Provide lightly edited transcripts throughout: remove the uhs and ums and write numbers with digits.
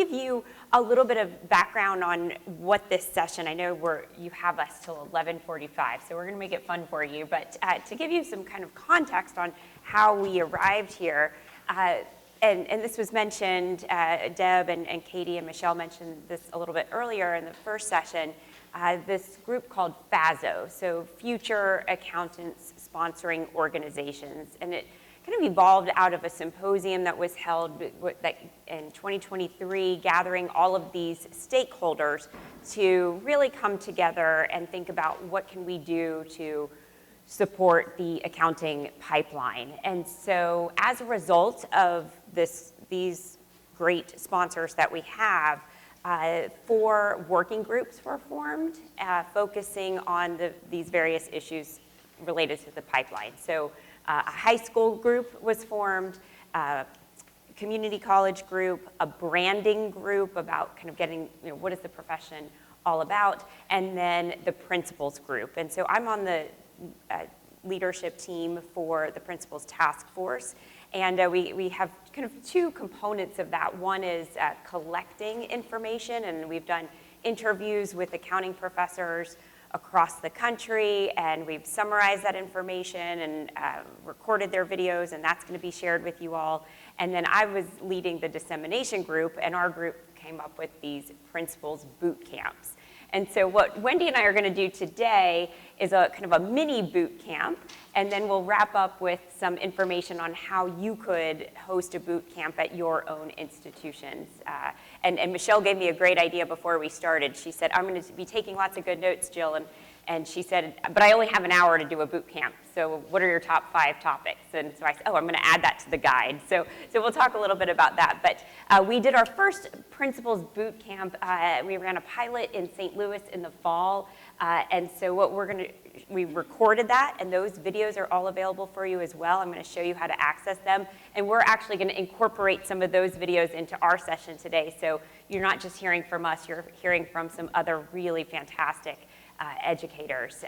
give you a little bit of background on what this session, I know you have us till 11:45, so we're gonna make it fun for you, but to give you some kind of context on how we arrived here, and this was mentioned, Deb and Katie and Michelle mentioned this a little bit earlier in the first session, this group called FASO, so Future Accountants Sponsoring Organizations, and it kind of evolved out of a symposium that was held in 2023, gathering all of these stakeholders to really come together and think about what can we do to support the accounting pipeline. And so as a result of these great sponsors that we have, 4 working groups were formed, focusing on these various issues related to the pipeline. So a high school group was formed, a community college group, a branding group about kind of getting, what is the profession all about, and then the principals group. And so I'm on the leadership team for the principals task force. And we have kind of 2 components of that. One is collecting information, and we've done interviews with accounting professors across the country, and we've summarized that information and recorded their videos, and that's going to be shared with you all. And then I was leading the dissemination group, and our group came up with these principals boot camps. And so what Wendy and I are going to do today is a kind of a mini boot camp, and then we'll wrap up with some information on how you could host a boot camp at your own institutions. And Michelle gave me a great idea before we started. She said, I'm going to be taking lots of good notes, Jill, and she said, but I only have an hour to do a boot camp, so what are your top 5 topics? And so I said, I'm going to add that to the guide. So we'll talk a little bit about that. But we did our first principals boot camp. We ran a pilot in St. Louis in the fall. And so we recorded that, and those videos are all available for you as well. I'm going to show you how to access them. And we're actually going to incorporate some of those videos into our session today. So you're not just hearing from us, you're hearing from some other really fantastic educators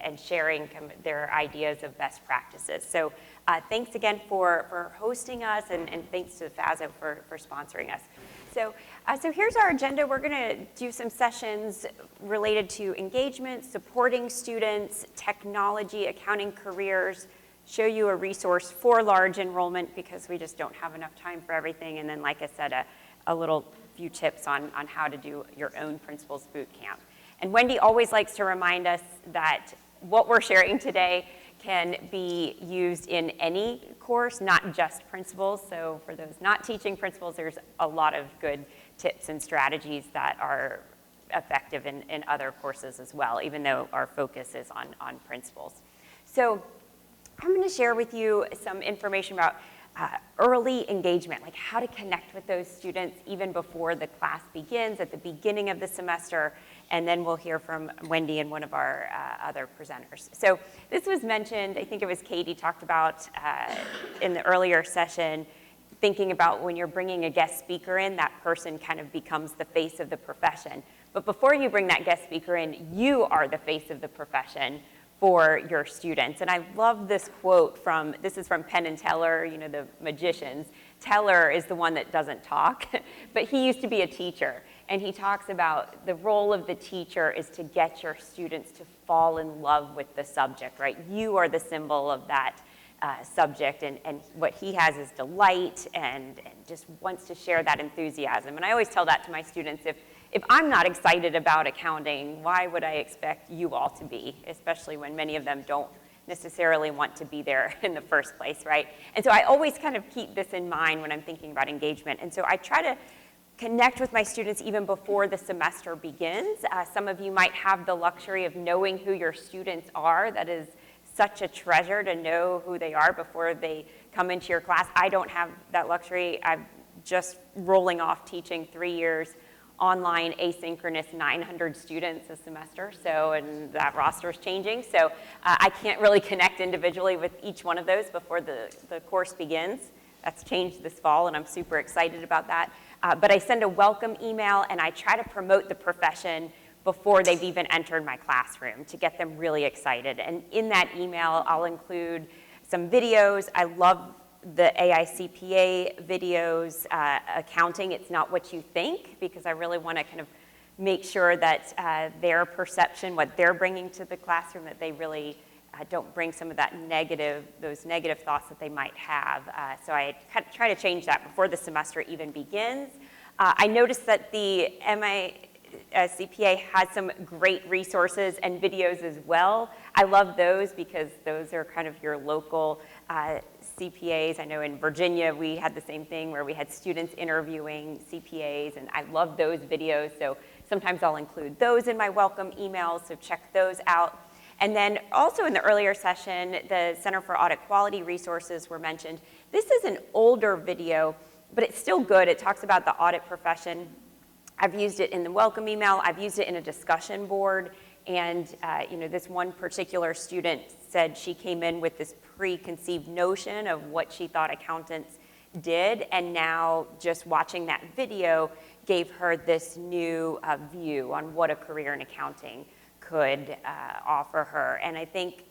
and sharing their ideas of best practices. So thanks again for hosting us, and thanks to FASO for sponsoring us. So here's our agenda. We're going to do some sessions related to engagement, supporting students, technology, accounting careers, show you a resource for large enrollment because we just don't have enough time for everything, and then, like I said, a little few tips on how to do your own principals boot camp. And Wendy always likes to remind us that what we're sharing today can be used in any course, not just principals. So for those not teaching principals, there's a lot of good tips and strategies that are effective in other courses as well, even though our focus is on principals. So I'm going to share with you some information about early engagement, like how to connect with those students even before the class begins, at the beginning of the semester, and then we'll hear from Wendy and one of our other presenters. So this was mentioned, I think it was Katie talked about in the earlier session, thinking about when you're bringing a guest speaker in, that person kind of becomes the face of the profession. But before you bring that guest speaker in, you are the face of the profession for your students. And I love this quote this is from Penn and Teller, the magicians. Teller is the one that doesn't talk, but he used to be a teacher. And he talks about the role of the teacher is to get your students to fall in love with the subject, right? You are the symbol of that subject, and what he has is delight and just wants to share that enthusiasm. And I always tell that to my students, if I'm not excited about accounting, why would I expect you all to be, especially when many of them don't necessarily want to be there in the first place, right? And so I always kind of keep this in mind when I'm thinking about engagement. And so I try to connect with my students even before the semester begins. Some of you might have the luxury of knowing who your students are. That is such a treasure to know who they are before they come into your class. I don't have that luxury. I'm just rolling off teaching 3 years online asynchronous 900 students a semester, and that roster is changing. So I can't really connect individually with each one of those before the course begins. That's changed this fall, and I'm super excited about that. But I send a welcome email, and I try to promote the profession before they've even entered my classroom to get them really excited. And in that email, I'll include some videos. I love the AICPA videos, accounting, it's not what you think, because I really want to kind of make sure that their perception, what they're bringing to the classroom, that they really don't bring some of that those negative thoughts that they might have. So I try to change that before the semester even begins. I noticed that the MICPA has some great resources and videos as well. I love those because those are kind of your local CPAs. I know in Virginia we had the same thing where we had students interviewing CPAs, and I love those videos. So sometimes I'll include those in my welcome emails, so check those out. And then also in the earlier session, the Center for Audit Quality resources were mentioned. This is an older video, but it's still good. It talks about the audit profession. I've used it in the welcome email. I've used it in a discussion board. And this one particular student said she came in with this preconceived notion of what she thought accountants did, and now just watching that video gave her this new view on what a career in accounting could offer her. And I think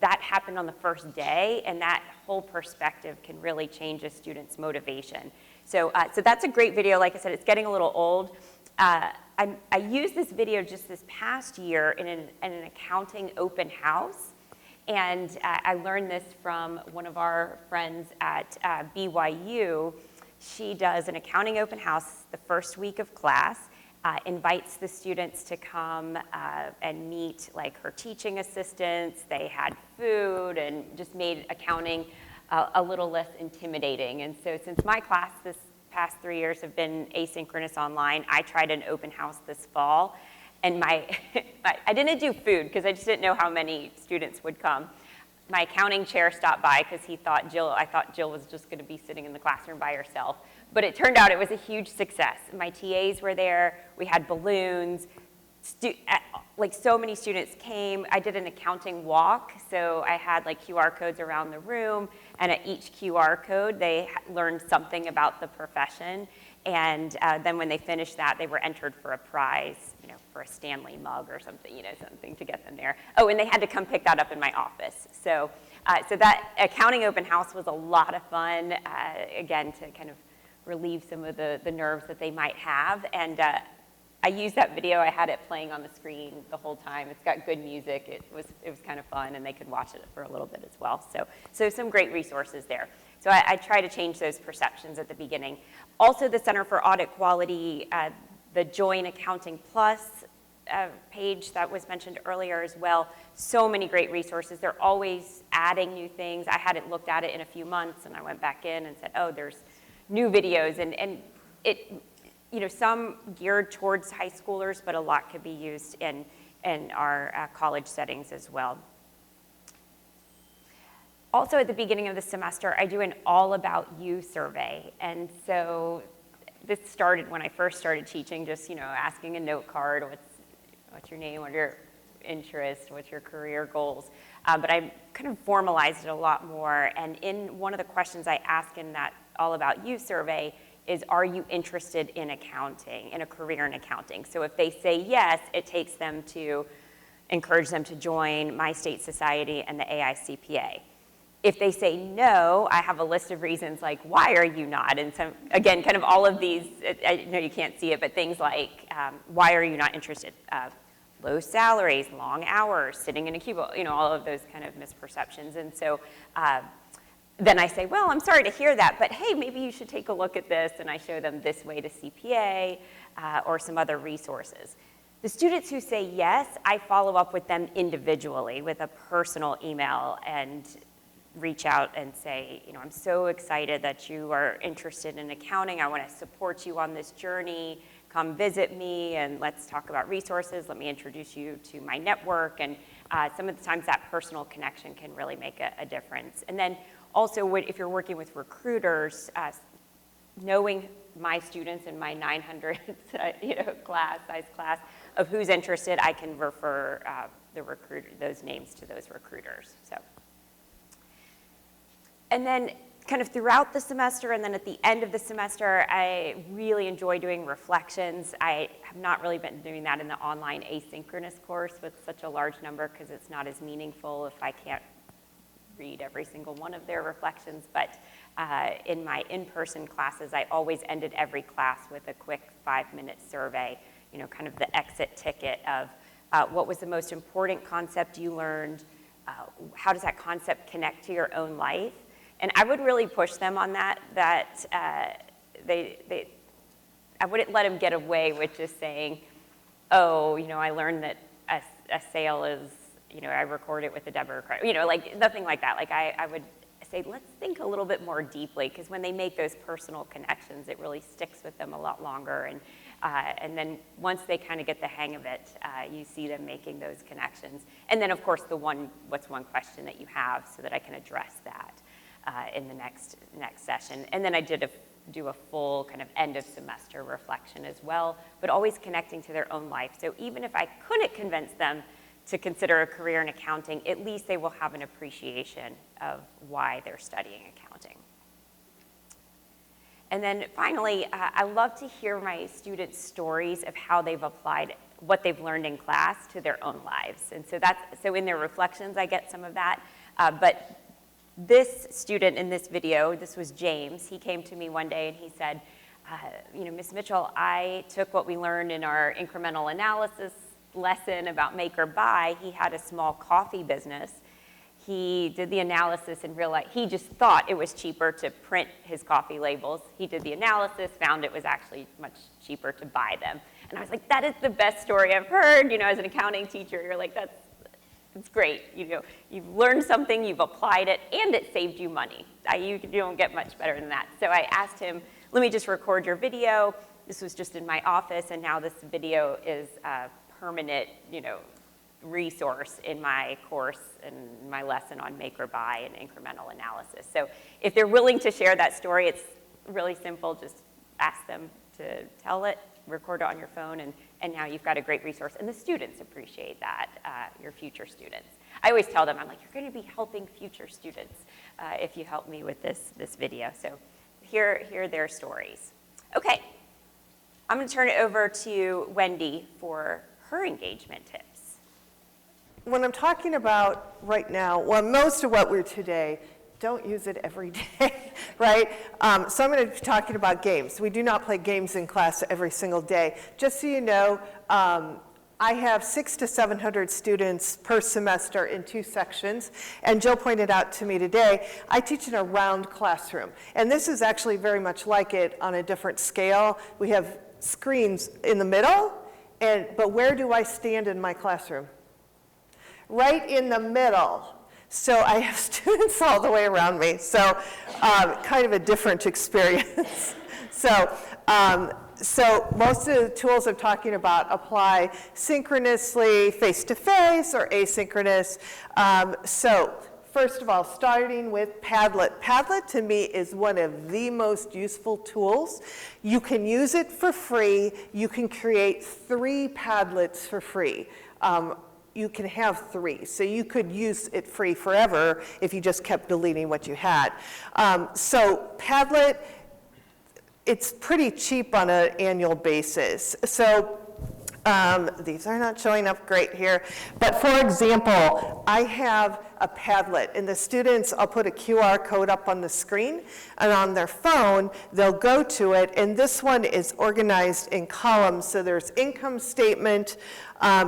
that happened on the first day, and that whole perspective can really change a student's motivation. So that's a great video. Like I said, it's getting a little old. I used this video just this past year in an accounting open house, and I learned this from one of our friends at BYU. She does an accounting open house the first week of class, invites the students to come and meet like her teaching assistants. They had food and just made accounting a little less intimidating. And so since my class this past 3 years have been asynchronous online, I tried an open house this fall. And I didn't do food because I just didn't know how many students would come. My accounting chair stopped by because I thought Jill was just going to be sitting in the classroom by herself. But it turned out it was a huge success. My TAs were there. We had balloons. Like so many students came. I did an accounting walk. So I had like QR codes around the room. And at each QR code, they learned something about the profession. And then when they finished that, they were entered for a prize, for a Stanley mug or something, something to get them there. Oh, and they had to come pick that up in my office. So that accounting open house was a lot of fun, again, to kind of relieve some of the nerves that they might have. And I used that video. I had it playing on the screen the whole time. It's got good music. It was kind of fun, and they could watch it for a little bit as well. So some great resources there. So I try to change those perceptions at the beginning. Also, the Center for Audit Quality, the Join Accounting Plus page that was mentioned earlier as well. So many great resources. They're always adding new things. I hadn't looked at it in a few months, and I went back in and said, oh, there's new videos. And it, some geared towards high schoolers, but a lot could be used in our college settings as well. Also, at the beginning of the semester, I do an all about you survey. And so this started when I first started teaching, just, asking a note card, what's your name, what are your interests, what's your career goals. But I kind of formalized it a lot more. And in one of the questions I ask in that all about you survey is, are you interested in accounting, in a career in accounting? So if they say yes, it takes them to encourage them to join my state society and the AICPA. If they say no, I have a list of reasons like, why are you not? And so, again, kind of all of these, I know you can't see it, but things like, why are you not interested? Low salaries, long hours, sitting in a cubicle, all of those kind of misperceptions. And so then I say, well, I'm sorry to hear that, but hey, maybe you should take a look at this. And I show them this way to CPA or some other resources. The students who say yes, I follow up with them individually with a personal email and reach out and say, I'm so excited that you are interested in accounting. I want to support you on this journey. Come visit me and let's talk about resources. Let me introduce you to my network. And some of the times that personal connection can really make a difference. And then also if you're working with recruiters, knowing my students in my 900 size class of who's interested, I can refer those names to those recruiters. And then kind of throughout the semester and then at the end of the semester, I really enjoy doing reflections. I have not really been doing that in the online asynchronous course with such a large number because it's not as meaningful if I can't read every single one of their reflections. But In my in-person classes, I always ended every class with a quick 5-minute survey, kind of the exit ticket of what was the most important concept you learned, how does that concept connect to your own life? And I would really push them on that I wouldn't let them get away with just saying, oh, I learned that a sale is, I record it with a debit or credit, like nothing like that. Like I would say, let's think a little bit more deeply, because when they make those personal connections, it really sticks with them a lot longer. And then once they kind of get the hang of it, you see them making those connections. And then, of course, what's one question that you have, so that I can address that in the next session. And then I do a full kind of end of semester reflection as well, but always connecting to their own life. So even if I couldn't convince them to consider a career in accounting, at least they will have an appreciation of why they're studying accounting. And then finally, I love to hear my students' stories of how they've applied what they've learned in class to their own lives. And so in their reflections, I get some of that. But this student in this video, this was James, he came to me one day and he said, Ms. Mitchell, I took what we learned in our incremental analysis lesson about make or buy. He had a small coffee business. He did the analysis and realized he just thought it was cheaper to print his coffee labels. He did the analysis, found it was actually much cheaper to buy them. And I was like, that is the best story I've heard. As an accounting teacher, you're like, it's great. You've learned something, you've applied it, and it saved you money. You don't get much better than that. So I asked him, let me just record your video. This was just in my office, and now this video is a permanent, resource in my course and my lesson on make or buy and incremental analysis. So if they're willing to share that story, it's really simple. Just ask them to tell it, record it on your phone, and now you've got a great resource. And the students appreciate that, your future students. I always tell them, I'm like, you're going to be helping future students if you help me with this video. So here are their stories. Okay, I'm going to turn it over to Wendy for her engagement tips. When I'm talking about right now, well, most of what we're today, don't use it every day, right? So I'm going to be talking about games. We do not play games in class every single day. Just so you know, I have 600 to 700 students per semester in 2 sections. And Jill pointed out to me today, I teach in a round classroom. And this is actually very much like it on a different scale. We have screens in the middle, but where do I stand in my classroom? Right in the middle. So I have students all the way around me, so kind of a different experience. So most of the tools I'm talking about apply synchronously, face-to-face, or asynchronous. So first of all, starting with Padlet. Padlet to me is one of the most useful tools. You can use it for free. You can create 3 Padlets for free. You can have 3. So you could use it free forever if you just kept deleting what you had. So Padlet, it's pretty cheap on an annual basis. So these are not showing up great here. But for example, I have a Padlet, and the students, I'll put a QR code up on the screen, and on their phone, they'll go to it, and this one is organized in columns. So there's income statement,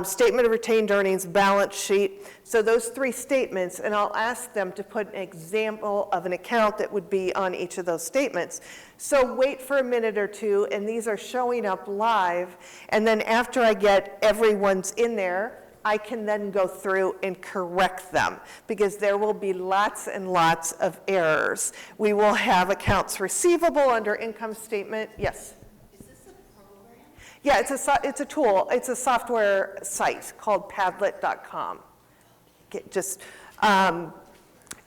statement of retained earnings, balance sheet. So those 3 statements, and I'll ask them to put an example of an account that would be on each of those statements. So wait for a minute or 2, and these are showing up live, and then after I get everyone's in there, I can then go through and correct them, because there will be lots and lots of errors. We will have accounts receivable under income statement. Yes? Is this a program? Yeah, it's a tool. It's a software site called Padlet.com.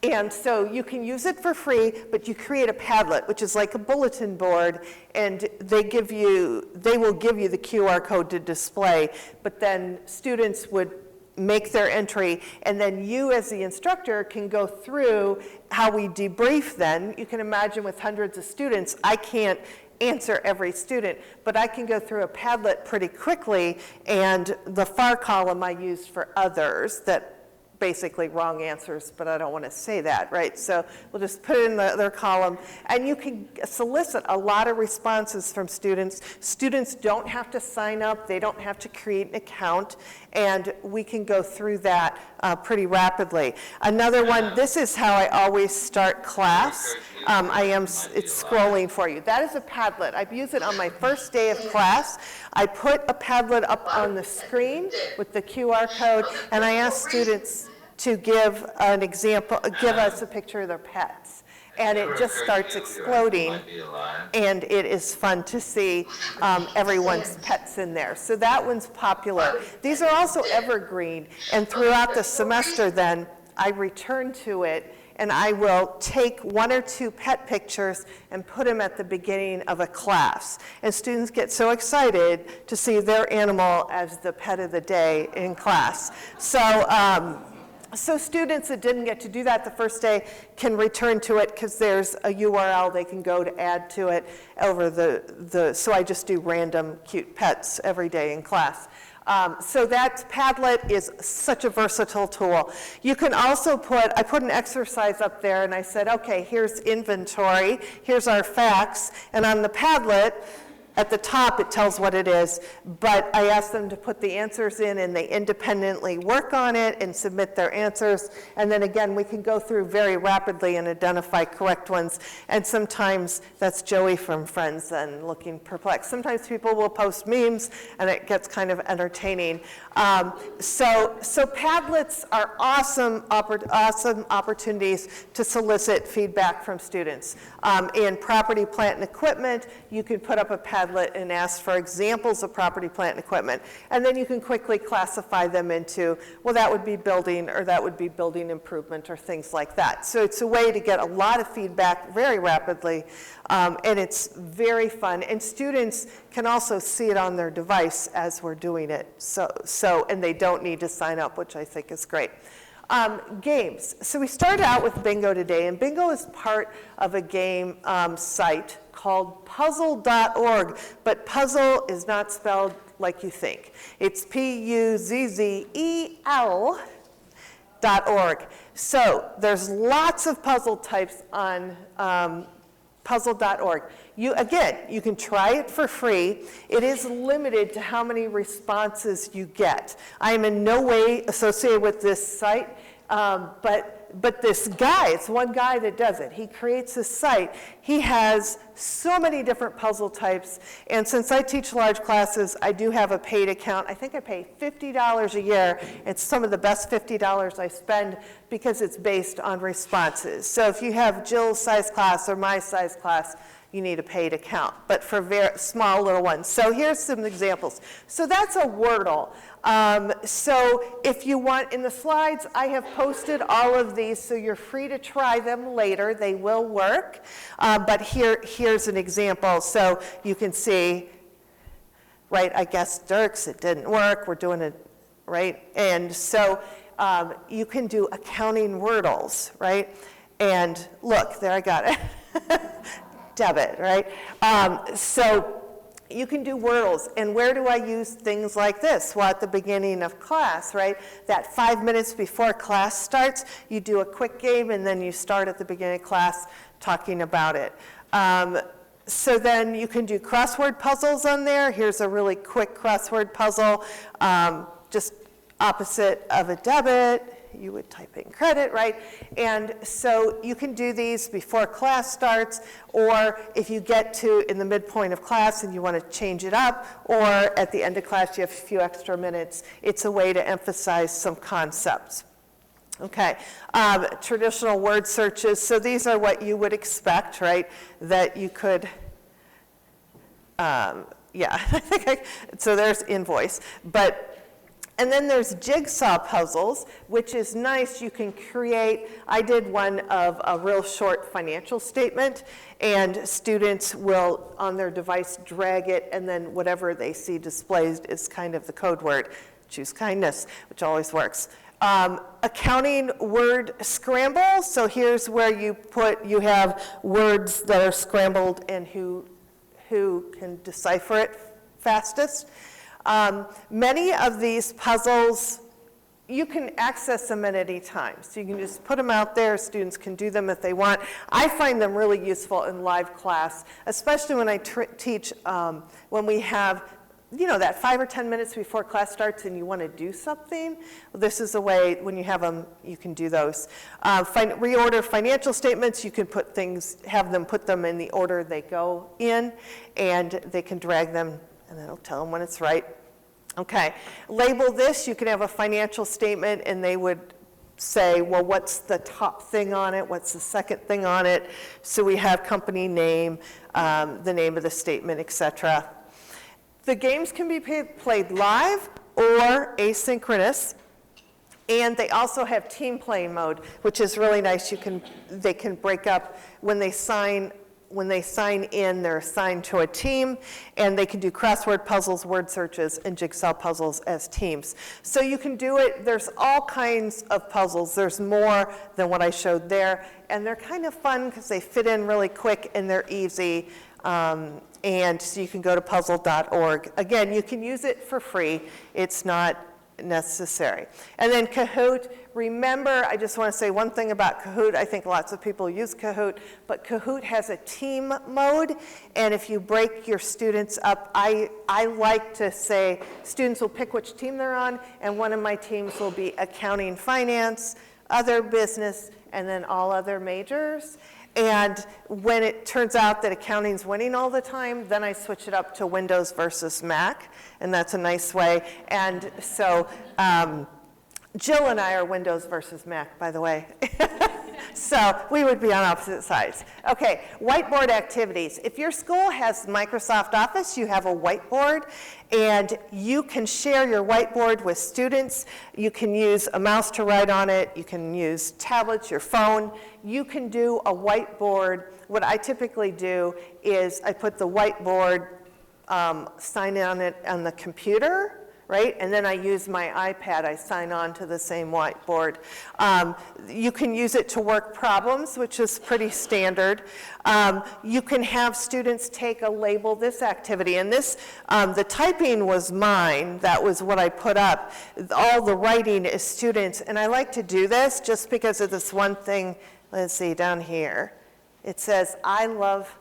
And so you can use it for free, but you create a Padlet, which is like a bulletin board, and they will give you the QR code to display, but then students would make their entry, and then you as the instructor can go through how we debrief then. You can imagine with hundreds of students, I can't answer every student, but I can go through a Padlet pretty quickly, and the far column I used for others that basically wrong answers, but I don't want to say that, right? So we'll just put it in the other column, and you can solicit a lot of responses from students. Students don't have to sign up, they don't have to create an account, and we can go through that pretty rapidly. Another one, this is how I always start class. It's scrolling for you. That is a Padlet. I use it on my first day of class. I put a Padlet up on the screen with the QR code, and I ask students to give an example, give us a picture of their pets. And it just starts exploding, and it is fun to see everyone's pets in there. So that one's popular. These are also evergreen, and throughout the semester then, I return to it, and I will take 1 or 2 pet pictures and put them at the beginning of a class. And students get so excited to see their animal as the pet of the day in class. So students that didn't get to do that the first day can return to it because there's a URL they can go to add to it over so I just do random cute pets every day in class. So that Padlet is such a versatile tool. You can also I put an exercise up there and I said, okay, here's inventory, here's our facts, and on the Padlet, at the top, it tells what it is, but I ask them to put the answers in, and they independently work on it and submit their answers. And then again, we can go through very rapidly and identify correct ones. And sometimes that's Joey from Friends and looking perplexed. Sometimes people will post memes, and it gets kind of entertaining. So Padlets are awesome opportunities to solicit feedback from students. In property, plant, and equipment, you can put up a Padlet and ask for examples of property, plant, and equipment. And then you can quickly classify them into, well, that would be building, or that would be building improvement, or things like that. So it's a way to get a lot of feedback very rapidly, and it's very fun. And students can also see it on their device as we're doing it. And they don't need to sign up, which I think is great. Games. So we started out with Bingo today, and Bingo is part of a game site called puzzle.org, but puzzle is not spelled like you think. It's puzzle.org. So there's lots of puzzle types on puzzle.org. You can try it for free. It is limited to how many responses you get. I am in no way associated with this site, but this guy, it's one guy that does it. He creates a site. He has so many different puzzle types, and since I teach large classes, I do have a paid account. I think I pay $50 a year. It's some of the best $50 I spend because it's based on responses. So if you have Jill's size class or my size class, you need a paid account, but for very small little ones. So here's some examples. So that's a Wordle. So if you want, in the slides, I have posted all of these, so you're free to try them later. They will work. But here's an example. So you can see, right, I guessed Dirk's, it didn't work. We're doing it, right? And so you can do accounting Wordles, right? And look, there I got it. Debit, right? So you can do Wordles. And where do I use things like this? Well, at the beginning of class, right? That 5 minutes before class starts, you do a quick game, and then you start at the beginning of class talking about it. So then you can do crossword puzzles on there. Here's a really quick crossword puzzle, just opposite of a debit. You would type in credit, right? And so you can do these before class starts, or if you get to in the midpoint of class and you want to change it up, or at the end of class you have a few extra minutes. It's a way to emphasize some concepts. Okay, traditional word searches. So these are what you would expect, right? That you could, so there's invoice. And then there's jigsaw puzzles, which is nice. You can create, I did one of a real short financial statement, and students will, on their device, drag it, and then whatever they see displayed is kind of the code word. Choose kindness, which always works. Accounting word scramble. So here's where you have words that are scrambled and who can decipher it fastest. Many of these puzzles, you can access them at any time. So you can just put them out there. Students can do them if they want. I find them really useful in live class, especially when I teach, when we have, you know, that 5 or 10 minutes before class starts and you want to do something. This is a way, when you have them, you can do those. Reorder financial statements. You can put things, have them put them in the order they go in, and they can drag them, and it'll tell them when it's right. Okay, label this. You can have a financial statement and they would say, well, what's the top thing on it? What's the second thing on it? So we have company name, the name of the statement, etc. The games can be played live or asynchronous. And they also have team playing mode, which is really nice. They can break up when they sign in, they're assigned to a team, and they can do crossword puzzles, word searches, and jigsaw puzzles as teams. So you can do it. There's all kinds of puzzles. There's more than what I showed there, and they're kind of fun because they fit in really quick and they're easy. And so you can go to puzzle.org. Again, you can use it for free. It's not necessary. And then Kahoot, remember, I just want to say one thing about Kahoot. I think lots of people use Kahoot, but Kahoot has a team mode, and if you break your students up, I like to say students will pick which team they're on, and one of my teams will be accounting, finance, other business, and then all other majors. And when it turns out that accounting's winning all the time, then I switch it up to Windows versus Mac, and that's a nice way. And so Jill and I are Windows versus Mac, by the way. So we would be on opposite sides. Okay, whiteboard activities. If your school has Microsoft Office, you have a whiteboard, and you can share your whiteboard with students. You can use a mouse to write on it. You can use tablets, your phone. You can do a whiteboard. What I typically do is I put the whiteboard sign on it on the computer, right? And then I use my iPad. I sign on to the same whiteboard. You can use it to work problems, which is pretty standard. You can have students take a label this activity. And this, the typing was mine. That was what I put up. All the writing is students. And I like to do this just because of this one thing. Let's see, down here. It says, I love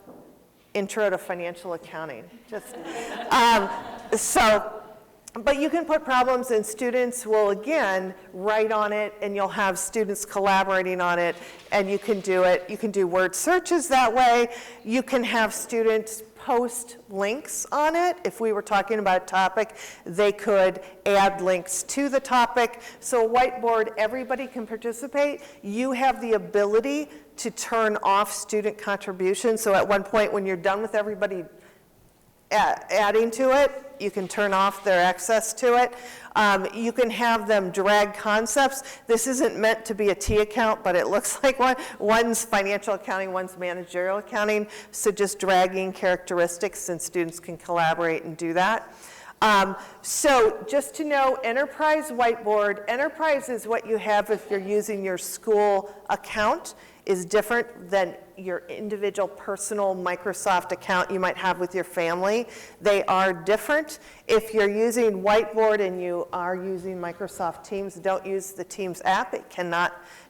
Intro to Financial Accounting. Just, but you can put problems, and students will, again, write on it, and you'll have students collaborating on it, and you can do it. You can do word searches that way. You can have students post links on it. If we were talking about a topic, they could add links to the topic. So whiteboard, everybody can participate. You have the ability to turn off student contribution. So at one point, when you're done with everybody adding to it, you can turn off their access to it. You can have them drag concepts. This isn't meant to be a T account, but it looks like one. One's financial accounting, one's managerial accounting. So just dragging characteristics, and students can collaborate and do that. So just to know, Enterprise Whiteboard, Enterprise is what you have if you're using your school account, is different than your individual personal Microsoft account you might have with your family. They are different. If you're using Whiteboard and you are using Microsoft Teams, don't use the Teams app.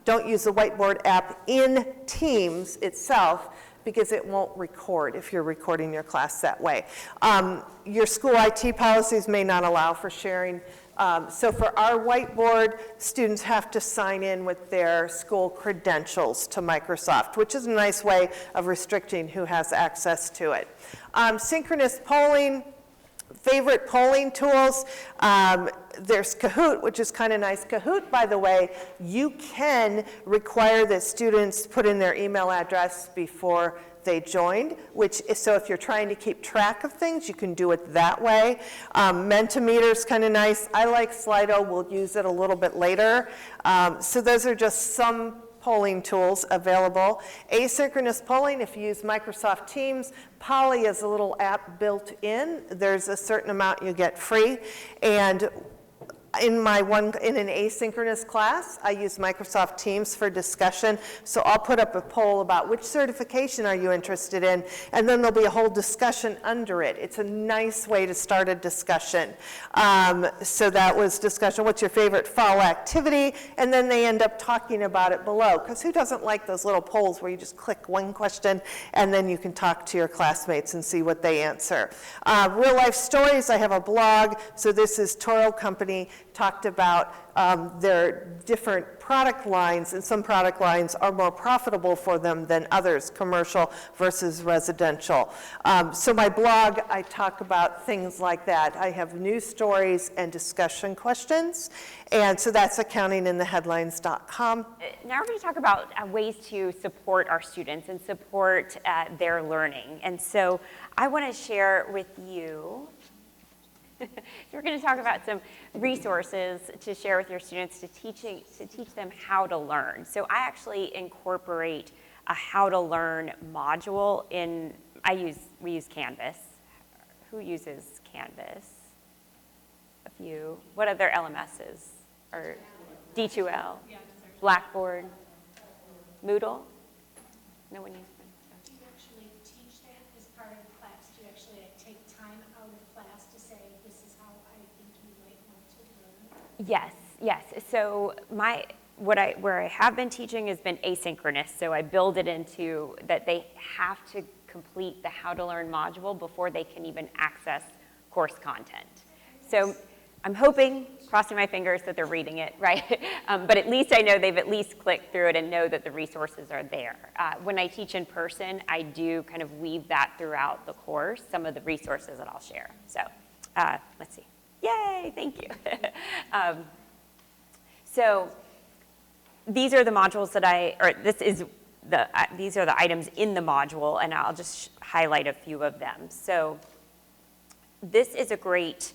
Don't use the Whiteboard app in Teams itself, because it won't record if you're recording your class that way. Your school IT policies may not allow for sharing. So for our whiteboard, students have to sign in with their school credentials to Microsoft, which is a nice way of restricting who has access to it. Synchronous polling, favorite polling tools. There's Kahoot, which is kind of nice. Kahoot, by the way, you can require that students put in their email address before they joined, so if you're trying to keep track of things, you can do it that way. Mentimeter is kind of nice. I like Slido. We'll use it a little bit later. So those are just some polling tools available. Asynchronous polling, if you use Microsoft Teams, Poly is a little app built in. There's a certain amount you get free. And in an asynchronous class, I use Microsoft Teams for discussion. So I'll put up a poll about which certification are you interested in, and then there'll be a whole discussion under it. It's a nice way to start a discussion. So that was discussion, what's your favorite fall activity? And then they end up talking about it below, because who doesn't like those little polls where you just click one question and then you can talk to your classmates and see what they answer. Real life stories, I have a blog. So this is Toro Company, talked about their different product lines, and some product lines are more profitable for them than others, commercial versus residential. So my blog, I talk about things like that. I have news stories and discussion questions, and so that's accountingintheheadlines.com. Now we're going to talk about ways to support our students and support their learning. And so I want to share with you we're going to talk about some resources to share with your students to teach them how to learn. So I actually incorporate a how to learn module in, we use Canvas. Who uses Canvas? A few. What other LMSs? Or D2L? Blackboard? Moodle? No one uses it. Do you actually teach that as part of the class? Do you actually take time out of class to say, this is how I think you might want to learn? Yes. So where I have been teaching has been asynchronous. So I build it into that they have to complete the How to Learn module before they can even access course content. So I'm hoping, crossing my fingers, that they're reading it, right? But at least I know they've at least clicked through it and know that the resources are there. When I teach in person, I do kind of weave that throughout the course, some of the resources that I'll share. So let's see. Yay, thank you. So these are the modules that these are the items in the module, and I'll just highlight a few of them. So this is a great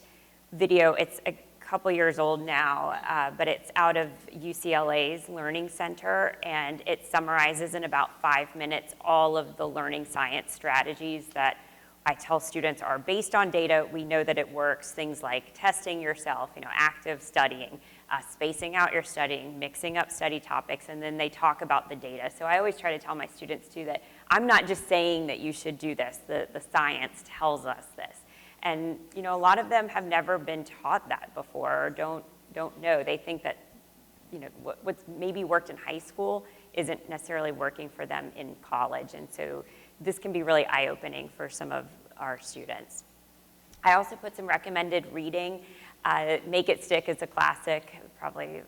video. It's a couple years old now, but it's out of UCLA's Learning Center, and it summarizes in about 5 minutes all of the learning science strategies that I tell students are based on data. We know that it works. Things like testing yourself, active studying, spacing out your studying, mixing up study topics, and then they talk about the data. So I always try to tell my students too that I'm not just saying that you should do this. The science tells us this. And a lot of them have never been taught that before, or don't know. They think that what's maybe worked in high school isn't necessarily working for them in college, and so this can be really eye-opening for some of our students. I also put some recommended reading. Make It Stick is a classic. Probably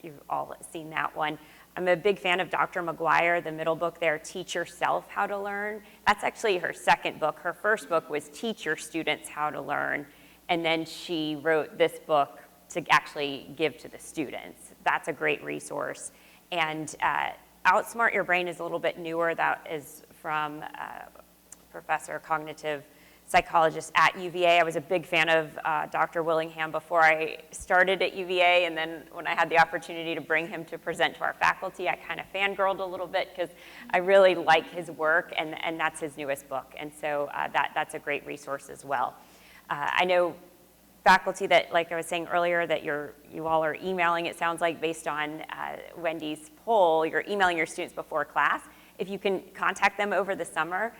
you've all seen that one. I'm a big fan of Dr. McGuire, the middle book there, Teach Yourself How to Learn. That's actually her second book. Her first book was Teach Your Students How to Learn, and then she wrote this book to actually give to the students. That's a great resource. And Outsmart Your Brain is a little bit newer. That is from professor, cognitive psychologist at UVA. I was a big fan of Dr. Willingham before I started at UVA, and then when I had the opportunity to bring him to present to our faculty, I kind of fangirled a little bit because I really like his work, and that's his newest book, and so that's a great resource as well. I know faculty that, like I was saying earlier, that you all are emailing, it sounds like, based on Wendy's poll, you're emailing your students before class. If you can contact them over the summer,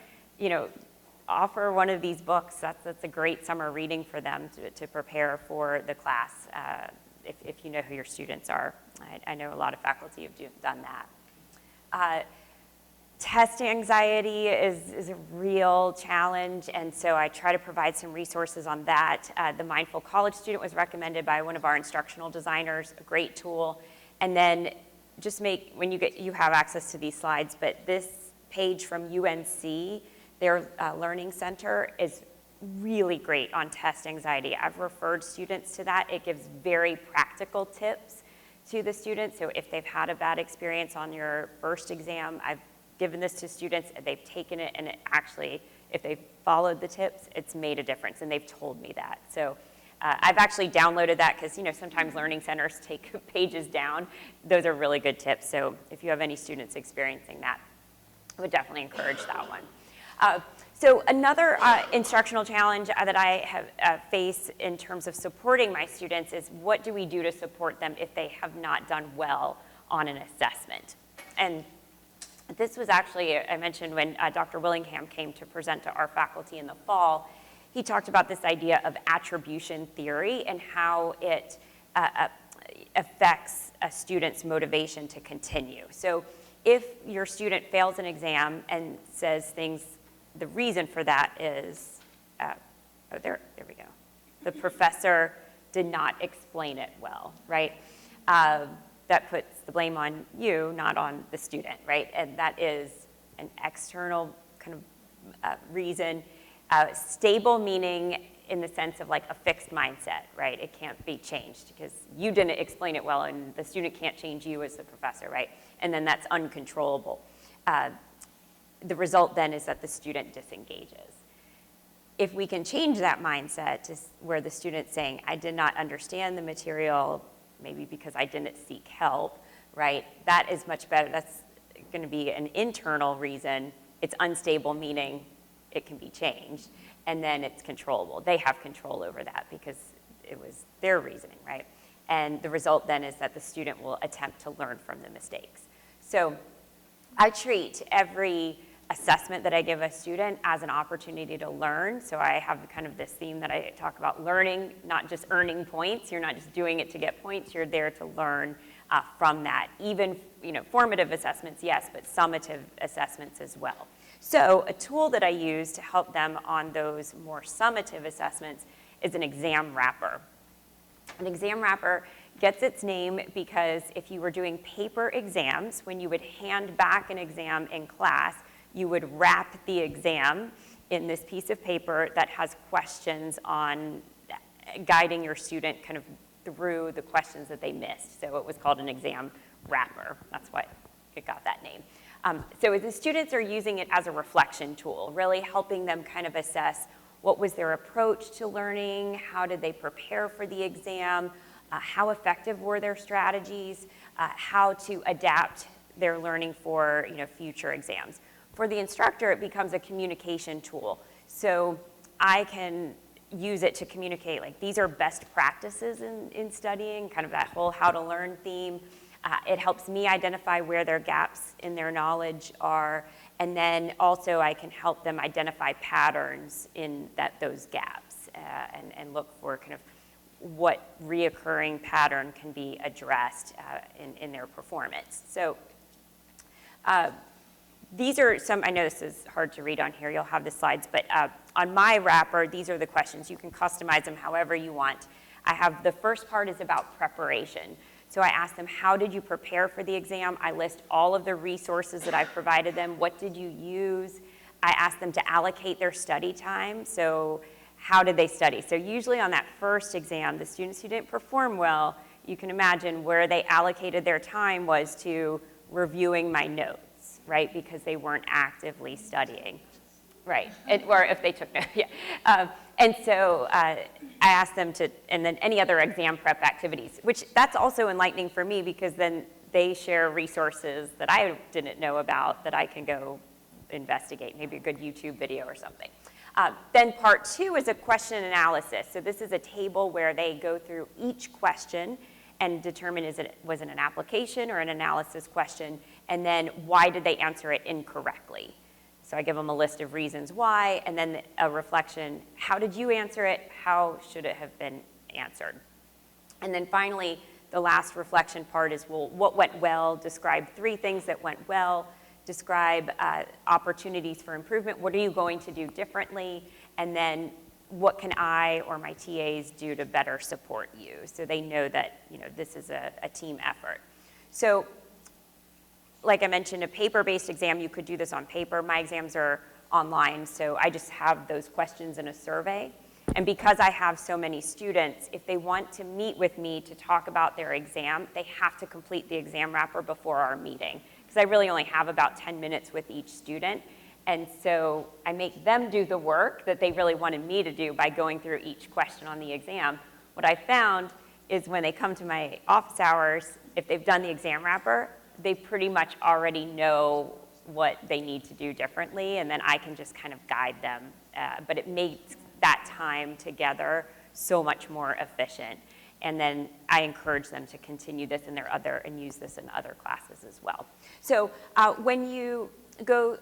offer one of these books. That's a great summer reading for them to prepare for the class, if you know who your students are. I know a lot of faculty have done that. Test anxiety is a real challenge, and so I try to provide some resources on that. The Mindful College Student was recommended by one of our instructional designers, a great tool. And then just when you have access to these slides, but this page from UNC, their Learning Center, is really great on test anxiety. I've referred students to that. It gives very practical tips to the students. So if they've had a bad experience on your first exam, I've given this to students, they've taken it, and it actually, if they've followed the tips, it's made a difference, and they've told me that. So I've actually downloaded that because sometimes learning centers take pages down. Those are really good tips. So if you have any students experiencing that, I would definitely encourage that one. So another instructional challenge that I have faced in terms of supporting my students is what do we do to support them if they have not done well on an assessment? And this was actually, I mentioned when Dr. Willingham came to present to our faculty in the fall, he talked about this idea of attribution theory and how it affects a student's motivation to continue. So if your student fails an exam and says things, the reason for that is, there we go. The professor did not explain it well, right? That puts the blame on you, not on the student, right? And that is an external kind of reason. Stable meaning in the sense of like a fixed mindset, right? It can't be changed because you didn't explain it well and the student can't change you as the professor, right? And then that's uncontrollable. The result then is that the student disengages. If we can change that mindset to where the student's saying, I did not understand the material, maybe because I didn't seek help, right? That is much better. That's going to be an internal reason. It's unstable, meaning it can be changed. And then it's controllable. They have control over that because it was their reasoning, right? And the result then is that the student will attempt to learn from the mistakes. So I treat every assessment that I give a student as an opportunity to learn. So I have kind of this theme that I talk about learning, not just earning points. You're not just doing it to get points. You're there to learn from that. Even, formative assessments, yes, but summative assessments as well. So a tool that I use to help them on those more summative assessments is an exam wrapper. An exam wrapper gets its name because if you were doing paper exams, when you would hand back an exam in class, you would wrap the exam in this piece of paper that has questions on guiding your student kind of through the questions that they missed. So it was called an exam wrapper. That's why it got that name. So the students are using it as a reflection tool, really helping them kind of assess what was their approach to learning, how did they prepare for the exam, how effective were their strategies, how to adapt their learning for future exams. For the instructor, it becomes a communication tool. So I can use it to communicate, like these are best practices in studying, kind of that whole how to learn theme. It helps me identify where their gaps in their knowledge are, and then also I can help them identify patterns in those gaps and look for kind of what reoccurring pattern can be addressed in their performance. So these are some, I know this is hard to read on here, you'll have the slides, but on my wrapper, these are the questions. You can customize them however you want. I have, the first part is about preparation. So I ask them, how did you prepare for the exam? I list all of the resources that I've provided them. What did you use? I ask them to allocate their study time. So how did they study? So usually on that first exam, the students who didn't perform well, you can imagine where they allocated their time was to reviewing my notes, right? Because they weren't actively studying. Right, or if they took notes, yeah. And so I asked them to, and then any other exam prep activities, which that's also enlightening for me because then they share resources that I didn't know about that I can go investigate, maybe a good YouTube video or something. Then part two is a question analysis. So this is a table where they go through each question and determine was it an application or an analysis question, and then why did they answer it incorrectly? So I give them a list of reasons why, and then a reflection, how did you answer it? How should it have been answered? And then finally, the last reflection part is, well, what went well? Describe 3 things that went well. Describe opportunities for improvement. What are you going to do differently? And then what can I or my TAs do to better support you? So they know that this is a team effort. So like I mentioned, a paper-based exam, you could do this on paper. My exams are online, so I just have those questions in a survey. And because I have so many students, if they want to meet with me to talk about their exam, they have to complete the exam wrapper before our meeting. Because I really only have about 10 minutes with each student. And so I make them do the work that they really wanted me to do by going through each question on the exam. What I found is when they come to my office hours, if they've done the exam wrapper, they pretty much already know what they need to do differently, and then I can just kind of guide them. But it makes that time together so much more efficient. And then I encourage them to continue this in their other, and use this in other classes as well. So when you go,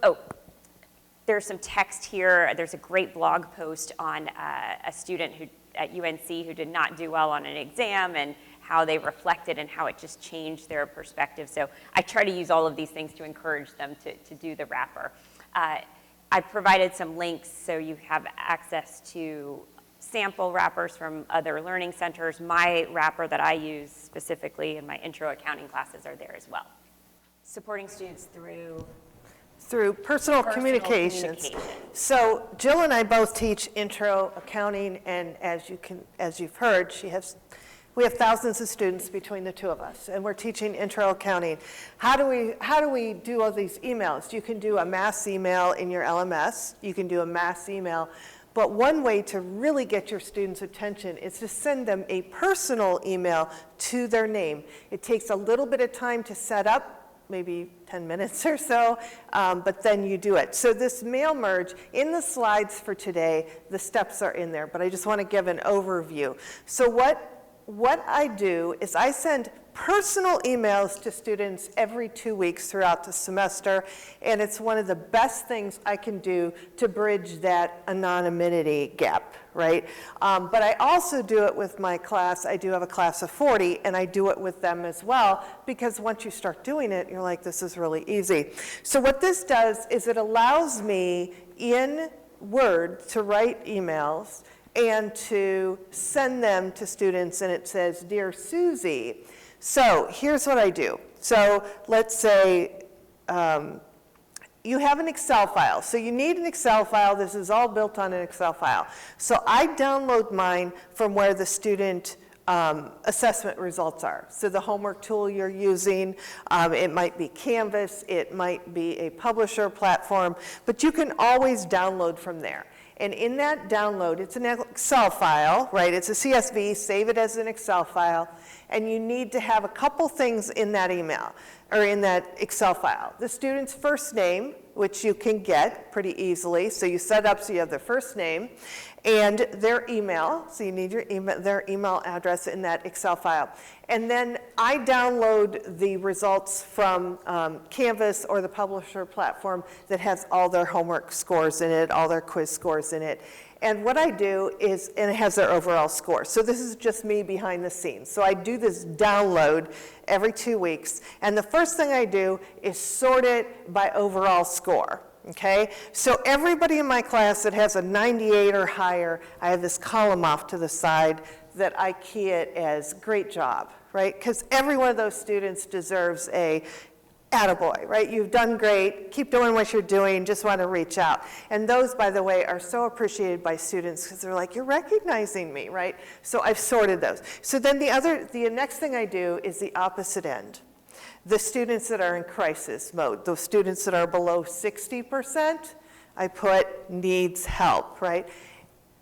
there's some text here. There's a great blog post on a student who at UNC who did not do well on an exam, and how they reflected and how it just changed their perspective. So I try to use all of these things to encourage them to do the wrapper. I've provided some links so you have access to sample wrappers from other learning centers. My wrapper that I use specifically in my intro accounting classes are there as well. Supporting students through personal communications. So Jill and I both teach intro accounting, and as you've heard, we have thousands of students between the two of us, and we're teaching intro accounting. How do we do all these emails? You can do a mass email in your LMS. You can do a mass email. But one way to really get your students' attention is to send them a personal email to their name. It takes a little bit of time to set up, maybe 10 minutes or so, but then you do it. So this mail merge, in the slides for today, the steps are in there, but I just want to give an overview. So what I do is I send personal emails to students every 2 weeks throughout the semester, and it's one of the best things I can do to bridge that anonymity gap, right? But I also do it with my class. I do have a class of 40, and I do it with them as well, because once you start doing it, you're like, this is really easy. So what this does is it allows me in Word to write emails and to send them to students, and it says, Dear Susie. So here's what I do. So let's say you have an Excel file. So you need an Excel file. This is all built on an Excel file. So I download mine from where the student assessment results are. So the homework tool you're using, it might be Canvas, it might be a publisher platform, but you can always download from there. And in that download, it's an Excel file, right? It's a CSV, save it as an Excel file, and you need to have a couple things in that email, or in that Excel file. The student's first name, which you can get pretty easily, so you set up so you have their first name, and their email, so you need their email address in that Excel file. And then I download the results from Canvas or the publisher platform that has all their homework scores in it, all their quiz scores in it. And what I do is, and it has their overall score. So this is just me behind the scenes. So I do this download every 2 weeks. And the first thing I do is sort it by overall score. Okay, so everybody in my class that has a 98 or higher, I have this column off to the side that I key it as great job, right? Because every one of those students deserves a attaboy, right? You've done great, keep doing what you're doing, just want to reach out. And those, by the way, are so appreciated by students because they're like, you're recognizing me, right? So I've sorted those. So then the next thing I do is the opposite end. The students that are in crisis mode, those students that are below 60%, I put needs help, right?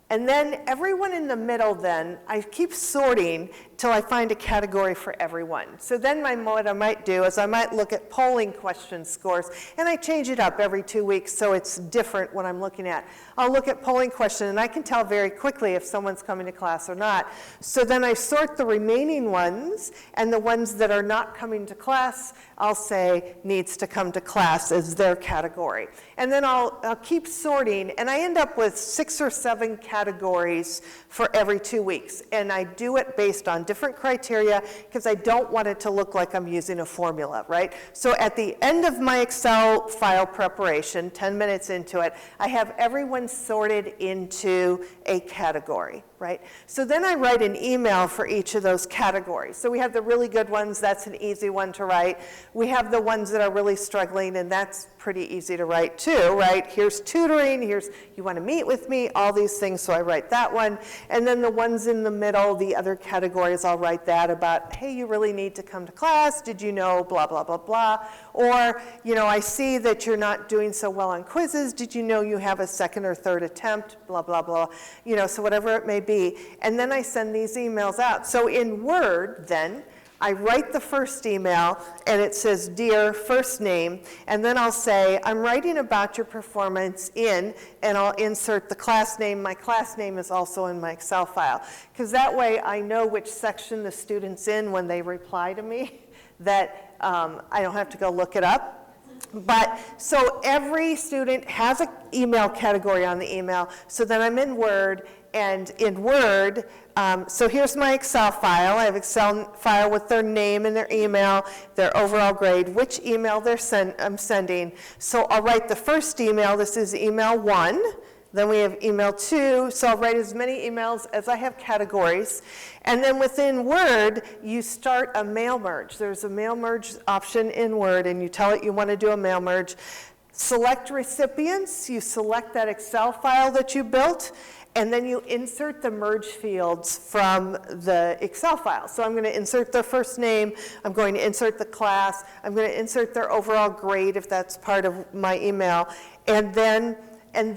And then everyone in the middle then, I keep sorting till I find a category for everyone. So then what I might do is I might look at polling question scores, and I change it up every 2 weeks so it's different what I'm looking at. I'll look at polling question, and I can tell very quickly if someone's coming to class or not. So then I sort the remaining ones, and the ones that are not coming to class, I'll say needs to come to class as their category. And then I'll keep sorting, and I end up with 6 or 7 categories for every 2 weeks. And I do it based on different criteria because I don't want it to look like I'm using a formula, right? So at the end of my Excel file preparation, 10 minutes into it, I have everyone sorted into a category, right? So then I write an email for each of those categories. So we have the really good ones, that's an easy one to write. We have the ones that are really struggling, and that's pretty easy to write too, right? Here's tutoring, here's you want to meet with me, all these things, so I write that one. And then the ones in the middle, the other categories, I'll write that about, hey, you really need to come to class, did you know, blah, blah, blah, blah. Or, you know, I see that you're not doing so well on quizzes, did you know you have a second or third attempt, blah, blah, blah. You know, so whatever it may be. And then I send these emails out. So in Word, then, I write the first email, and it says, "Dear first name," and then I'll say, "I'm writing about your performance in," and I'll insert the class name. My class name is also in my Excel file, because that way I know which section the student's in when they reply to me, that I don't have to go look it up. But, so every student has an email category on the email, so then I'm in Word, and in Word, so here's my Excel file. I have Excel file with their name and their email, their overall grade, which email I'm sending. So I'll write the first email. This is email 1. Then we have email 2, so I'll write as many emails as I have categories. And then within Word, you start a mail merge. There's a mail merge option in Word, and you tell it you want to do a mail merge. Select recipients. You select that Excel file that you built, and then you insert the merge fields from the Excel file. So I'm going to insert their first name, I'm going to insert the class, I'm going to insert their overall grade if that's part of my email, and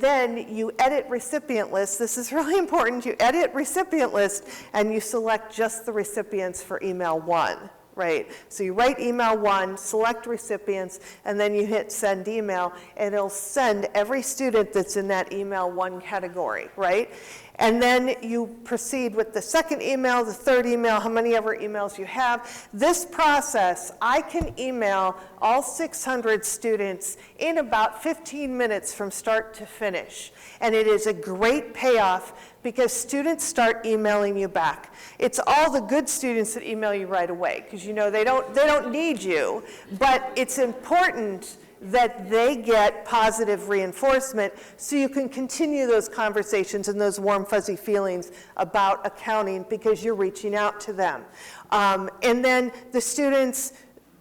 then you edit recipient list. This is really important. You edit recipient list, and you select just the recipients for email 1, right? So you write email 1, select recipients, and then you hit send email, and it'll send every student that's in that email 1 category, right? And then you proceed with the second email, the third email, how many ever emails you have. This process, I can email all 600 students in about 15 minutes from start to finish. And it is a great payoff because students start emailing you back. It's all the good students that email you right away, because you know they don't need you, but it's important that they get positive reinforcement so you can continue those conversations and those warm, fuzzy feelings about accounting because you're reaching out to them. And then the students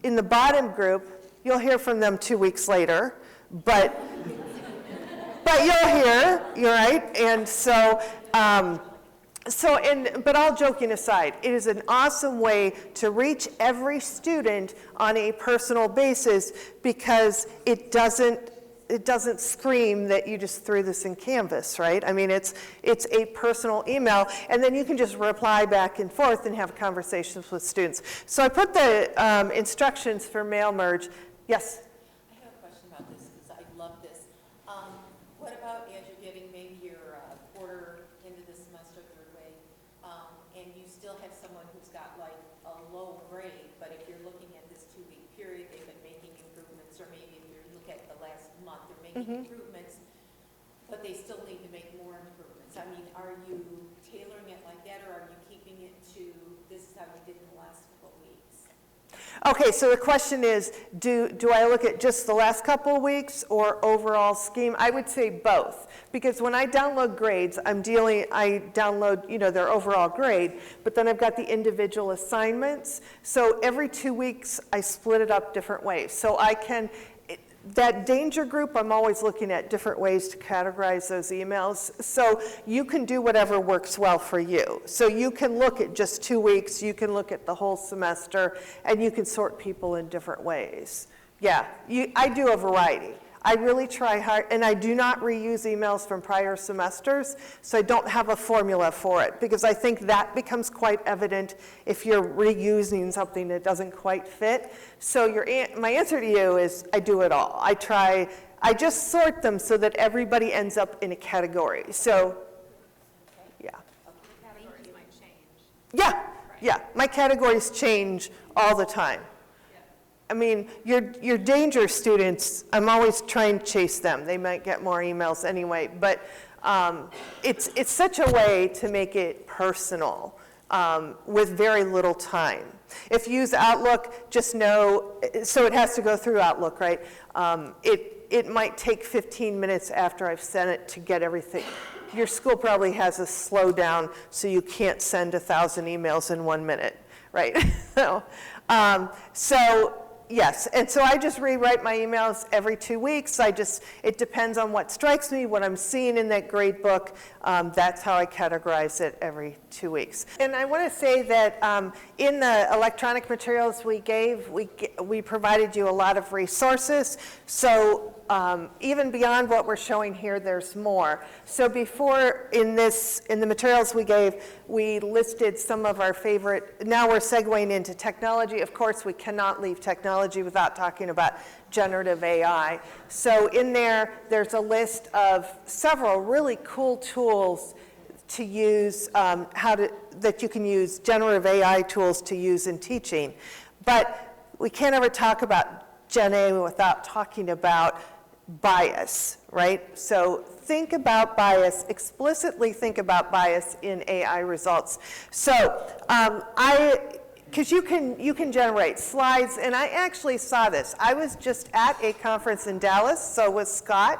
in the bottom group, you'll hear from them 2 weeks later, but you'll hear, you're right, and so, but all joking aside, it is an awesome way to reach every student on a personal basis because it doesn't scream that you just threw this in Canvas, right? I mean, it's a personal email, and then you can just reply back and forth and have conversations with students. So I put the instructions for mail merge. Yes? I have a question about this because I love this. What about as you're getting maybe your quarter into the semester, third way, and you still have someone who's got like a low grade, but if you're looking at this 2-week period, they've been making improvements, or maybe if you look at the last month, they're making improvements, but they still need to make more improvements. I mean, are you tailoring it like that, or are you keeping it to this is how you did in the last couple of weeks? Okay, so the question is, do I look at just the last couple of weeks or overall scheme? I would say both, because when I download grades, I download, their overall grade, but then I've got the individual assignments. So every 2 weeks, I split it up different ways. So that danger group, I'm always looking at different ways to categorize those emails. So you can do whatever works well for you. So you can look at just 2 weeks, you can look at the whole semester, and you can sort people in different ways. Yeah, I do a variety. I really try hard, and I do not reuse emails from prior semesters, so I don't have a formula for it, because I think that becomes quite evident if you're reusing something that doesn't quite fit. So my answer to you is I do it all. I just sort them so that everybody ends up in a category. So, yeah. Categories might change. Yeah, my categories change all the time. I mean, your danger students, I'm always trying to chase them. They might get more emails anyway, but it's such a way to make it personal with very little time. If you use Outlook, just know, so it has to go through Outlook, right? It might take 15 minutes after I've sent it to get everything. Your school probably has a slowdown, so you can't send 1,000 emails in 1 minute, right? So yes, and so I just rewrite my emails every 2 weeks. It depends on what strikes me, what I'm seeing in that grade book. That's how I categorize it every 2 weeks. And I want to say that in the electronic materials we gave, we provided you a lot of resources. So even beyond what we're showing here, there's more. So before, in the materials we gave, we listed some of our favorite, now we're segueing into technology. Of course, we cannot leave technology without talking about generative AI. So in there, there's a list of several really cool tools to use, that you can use generative AI tools to use in teaching. But we can't ever talk about Gen A without talking about bias, right? So think about bias, explicitly think about bias in AI results. So because you can generate slides, and I actually saw this. I was just at a conference in Dallas, so was Scott,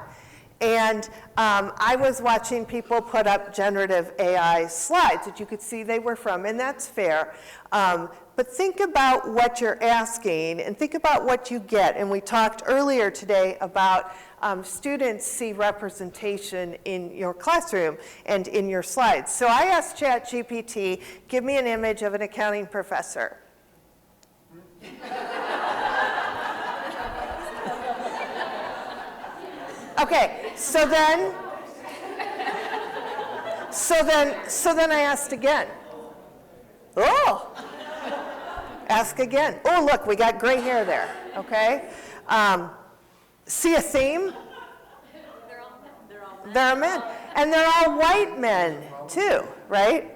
and I was watching people put up generative AI slides that you could see they were from, and that's fair. But think about what you're asking and think about what you get. And we talked earlier today about students see representation in your classroom and in your slides. So I asked ChatGPT, give me an image of an accounting professor. Okay, so then I asked again. Oh, ask again. Oh, look, we got gray hair there, okay? See a theme? They're men. And they're all white men, too, right?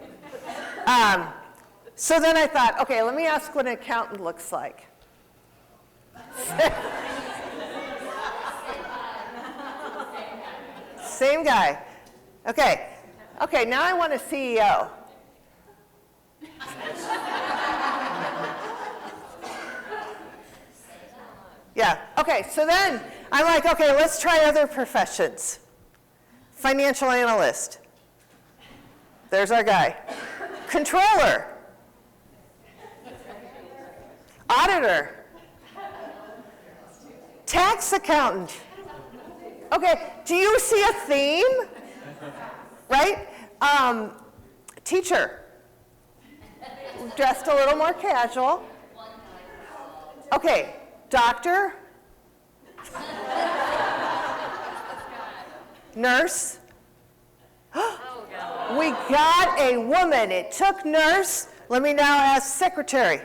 So then I thought, okay, let me ask what an accountant looks like. Same guy. Okay, now I want a CEO. Yeah, okay, so then I'm like, okay, let's try other professions. Financial analyst. There's our guy. Controller. Auditor. Tax accountant. Okay, do you see a theme? Right? Teacher. Dressed a little more casual. Okay, doctor. Nurse. We got a woman. It took nurse. Let me now ask secretary.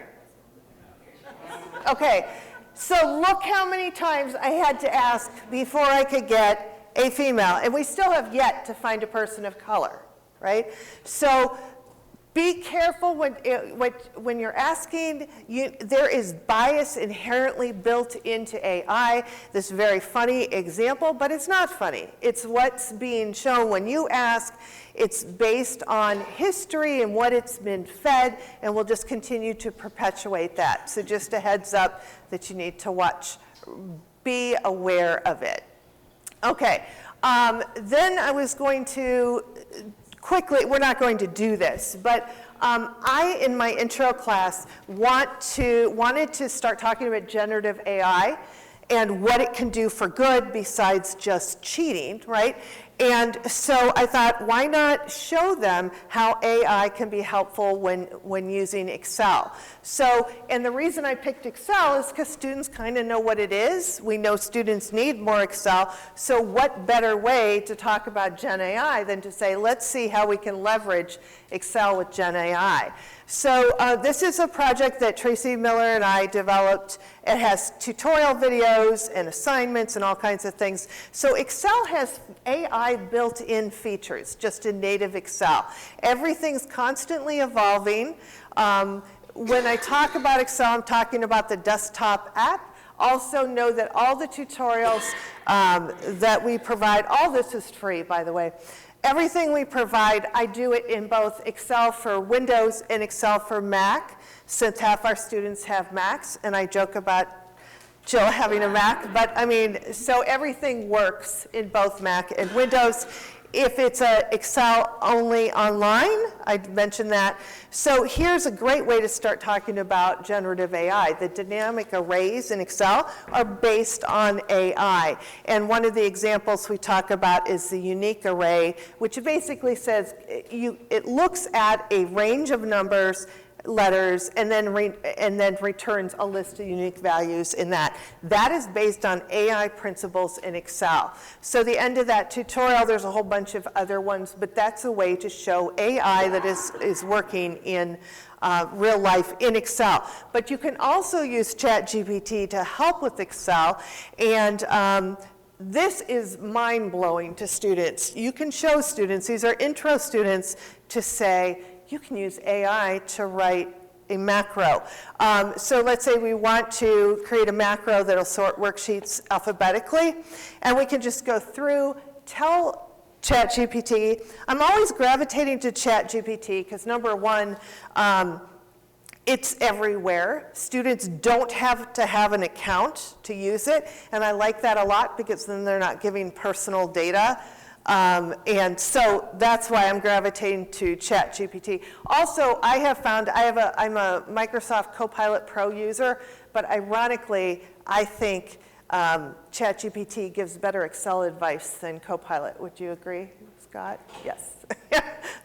Okay, so look how many times I had to ask before I could get a female. And we still have yet to find a person of color, right? So be careful when you're asking. There is bias inherently built into AI. This very funny example, but it's not funny. It's what's being shown when you ask. It's based on history and what it's been fed, and we'll just continue to perpetuate that. So just a heads up that you need to watch, be aware of it. Okay, then I was going to quickly, we're not going to do this, but I, in my intro class, wanted to start talking about generative AI and what it can do for good besides just cheating, right? And so I thought, why not show them how AI can be helpful when using Excel? So, and the reason I picked Excel is because students kind of know what it is. We know students need more Excel. So what better way to talk about Gen AI than to say, let's see how we can leverage Excel with Gen AI. So this is a project that Tracy Miller and I developed. It has tutorial videos and assignments and all kinds of things. So Excel has AI built-in features, just in native Excel. Everything's constantly evolving. When I talk about Excel, I'm talking about the desktop app. Also know that all the tutorials that we provide, all this is free, by the way. Everything we provide, I do it in both Excel for Windows and Excel for Mac, since half our students have Macs, and I joke about Jill having a Mac, but I mean, so everything works in both Mac and Windows. If it's a Excel only online, I'd mention that. So here's a great way to start talking about generative AI. The dynamic arrays in Excel are based on AI. And one of the examples we talk about is the unique array, which basically says it looks at a range of numbers letters, and then returns a list of unique values in that. That is based on AI principles in Excel. So the end of that tutorial, there's a whole bunch of other ones, but that's a way to show AI that is working in real life in Excel. But you can also use ChatGPT to help with Excel, and this is mind-blowing to students. You can show students, these are intro students, to say, you can use AI to write a macro. So let's say we want to create a macro that'll sort worksheets alphabetically, and we can just go through, tell ChatGPT. I'm always gravitating to ChatGPT because number one, it's everywhere. Students don't have to have an account to use it, and I like that a lot because then they're not giving personal data. And so that's why I'm gravitating to ChatGPT. Also, I have found, I'm a Microsoft Copilot Pro user, but ironically, I think ChatGPT gives better Excel advice than Copilot. Would you agree, Scott? Yes.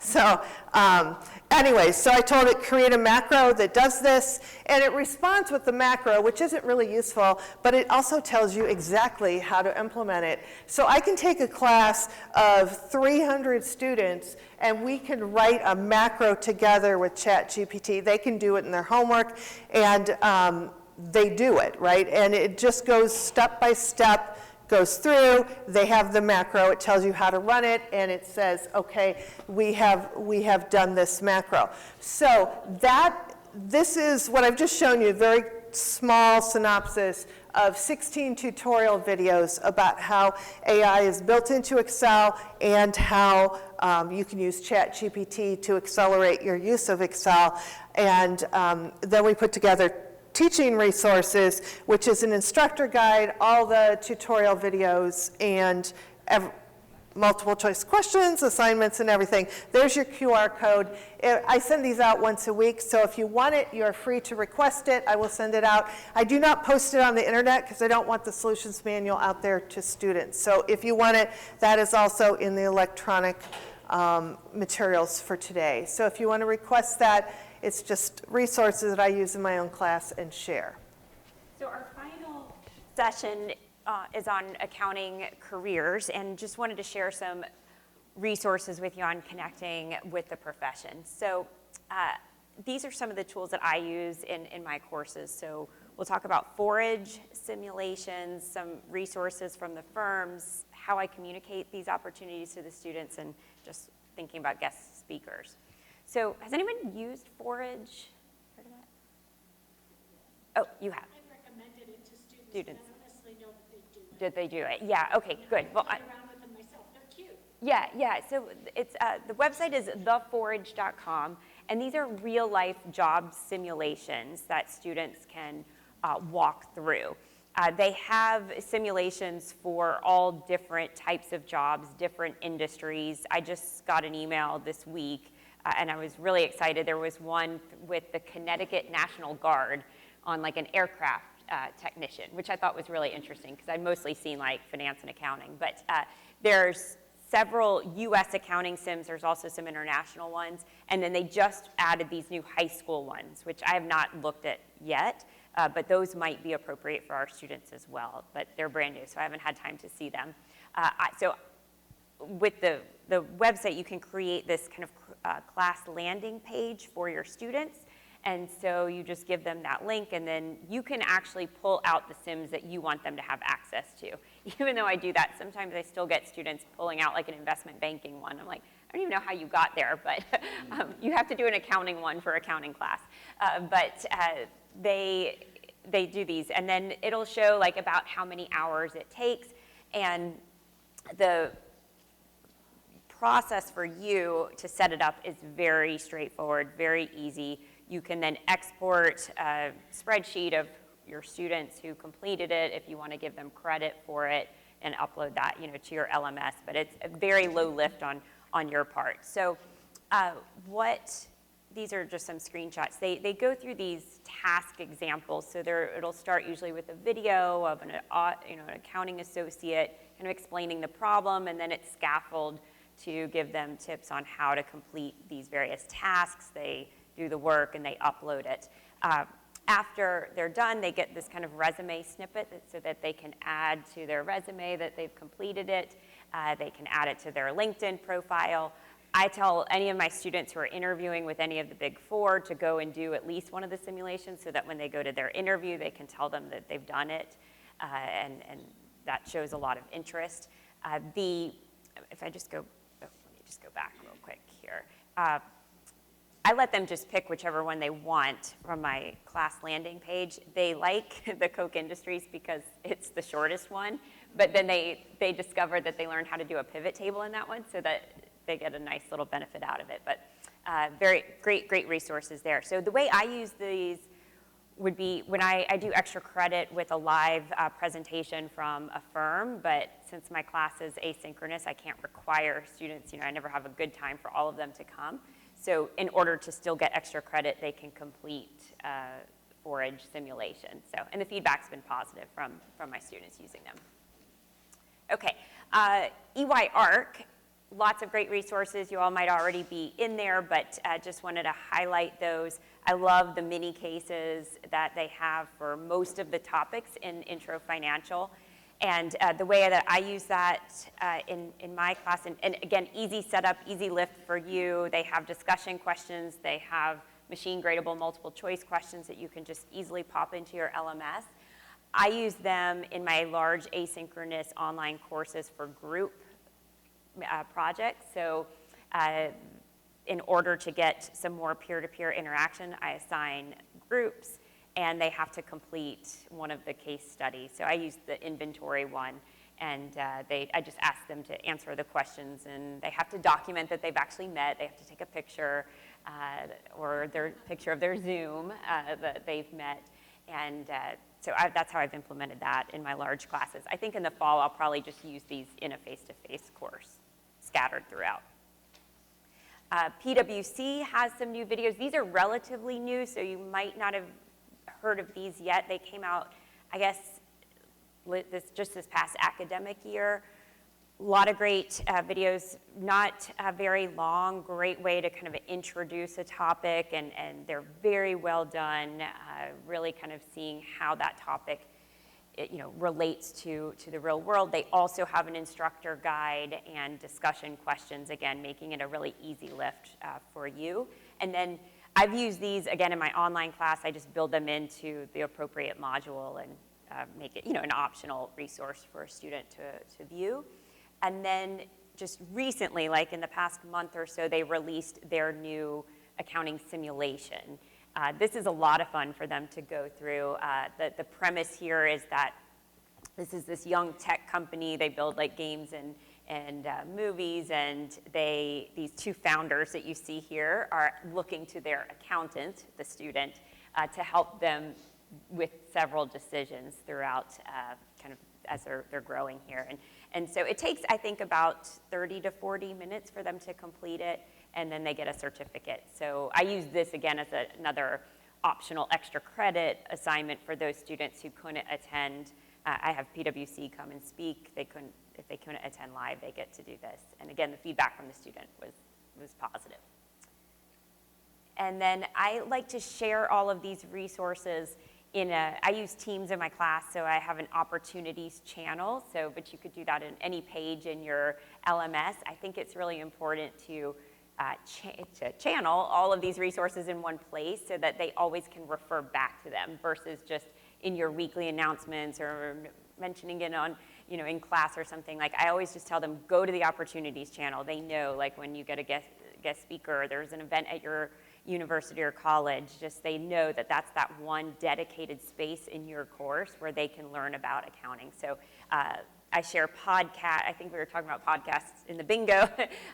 So anyway, so I told it create a macro that does this, and it responds with the macro, which isn't really useful, but it also tells you exactly how to implement it. So I can take a class of 300 students, and we can write a macro together with ChatGPT. They can do it in their homework, and they do it, right? And it just goes step by step, goes through, they have the macro, it tells you how to run it, and it says, okay, we have done this macro. So this is what I've just shown you, a very small synopsis of 16 tutorial videos about how AI is built into Excel and how you can use ChatGPT to accelerate your use of Excel. And then we put together teaching resources, which is an instructor guide, all the tutorial videos, and multiple choice questions, assignments, and everything. There's your QR code. I send these out once a week, so if you want it, you're free to request it. I will send it out. I do not post it on the internet because I don't want the solutions manual out there to students. So if you want it, that is also in the electronic materials for today. So if you want to request that, it's just resources that I use in my own class and share. So our final session is on accounting careers, and just wanted to share some resources with you on connecting with the profession. So these are some of the tools that I use in my courses. So we'll talk about forage simulations, some resources from the firms, how I communicate these opportunities to the students, and just thinking about guest speakers. So has anyone used Forage? Heard of that? Oh, you have. I've recommended it to students, but I don't necessarily know that they do it. Did they do it? Yeah, okay, good. Well, I play around with them myself. They're cute. yeah, so it's, the website is theforage.com, and these are real-life job simulations that students can walk through. They have simulations for all different types of jobs, different industries. I just got an email this week, and I was really excited. There was one with the Connecticut National Guard on like an aircraft technician, which I thought was really interesting because I'd mostly seen like finance and accounting. But there's several US accounting sims, there's also some international ones, and then they just added these new high school ones, which I have not looked at yet, but those might be appropriate for our students as well, but they're brand new, so I haven't had time to see them. So with the website, you can create this kind of class landing page for your students. And so you just give them that link, and then you can actually pull out the sims that you want them to have access to. Even though I do that, sometimes I still get students pulling out like an investment banking one. I'm like, I don't even know how you got there, but you have to do an accounting one for accounting class. But they do these, and then it'll show like about how many hours it takes, and the process for you to set it up is very straightforward, very easy. You can then export a spreadsheet of your students who completed it if you want to give them credit for it, and upload that, to your LMS. But it's a very low lift on your part. So these are just some screenshots. They go through these task examples. So it'll start usually with a video of an accounting associate kind of explaining the problem, and then it's scaffolded to give them tips on how to complete these various tasks. They do the work, and they upload it. After they're done, they get this kind of resume snippet so that they can add to their resume that they've completed it. They can add it to their LinkedIn profile. I tell any of my students who are interviewing with any of the Big Four to go and do at least one of the simulations so that when they go to their interview, they can tell them that they've done it, and that shows a lot of interest. If I just go, let me just go back real quick here. I let them just pick whichever one they want from my class landing page. They like the Koch Industries because it's the shortest one, but then they discovered that they learned how to do a pivot table in that one, so that they get a nice little benefit out of it. But very great resources there. So the way I use these would be when I do extra credit with a live presentation from a firm, but since my class is asynchronous, I can't require students, I never have a good time for all of them to come. So in order to still get extra credit, they can complete forage simulation. So, and the feedback's been positive from my students using them. Okay, EY ARC, lots of great resources. You all might already be in there, but just wanted to highlight those. I love the mini cases that they have for most of the topics in Intro Financial. And the way that I use that in my class, and again, easy setup, easy lift for you. They have discussion questions. They have machine gradable multiple choice questions that you can just easily pop into your LMS. I use them in my large asynchronous online courses for group projects. So in order to get some more peer-to-peer interaction, I assign groups, and they have to complete one of the case studies. So I use the inventory one, and I just ask them to answer the questions, and they have to document that they've actually met. They have to take a picture or their picture of their Zoom that they've met, and so that's how I've implemented that in my large classes. I think in the fall, I'll probably just use these in a face-to-face course scattered throughout. PwC has some new videos. These are relatively new, so you might not have heard of these yet. They came out, I guess, just this past academic year. A lot of great videos, not very long, great way to kind of introduce a topic, and they're very well done, really kind of seeing how that topic relates to the real world. They also have an instructor guide and discussion questions, again, making it a really easy lift for you. And then I've used these, again, in my online class. I just build them into the appropriate module and make it, an optional resource for a student to view. And then just recently, like in the past month or so, they released their new accounting simulation. This is a lot of fun for them to go through. The premise here is that this is this young tech company. They build like games and movies, and these two founders that you see here are looking to their accountant, the student, to help them with several decisions throughout kind of as they're growing here. And so it takes, I think, about 30 to 40 minutes for them to complete it, and then they get a certificate. So I use this again as another optional extra credit assignment for those students who couldn't attend. I have PwC come and speak. If they couldn't attend live, they get to do this. And again, the feedback from the student was positive. And then I like to share all of these resources I use Teams in my class, so I have an opportunities channel. But you could do that in any page in your LMS. I think it's really important to channel all of these resources in one place so that they always can refer back to them versus just in your weekly announcements or mentioning it on, in class or something. Like, I always just tell them, go to the opportunities channel. They know, like, when you get a guest speaker, or there's an event at your university or college, just they know that that's that one dedicated space in your course where they can learn about accounting. So I share podcast. I think we were talking about podcasts in the bingo.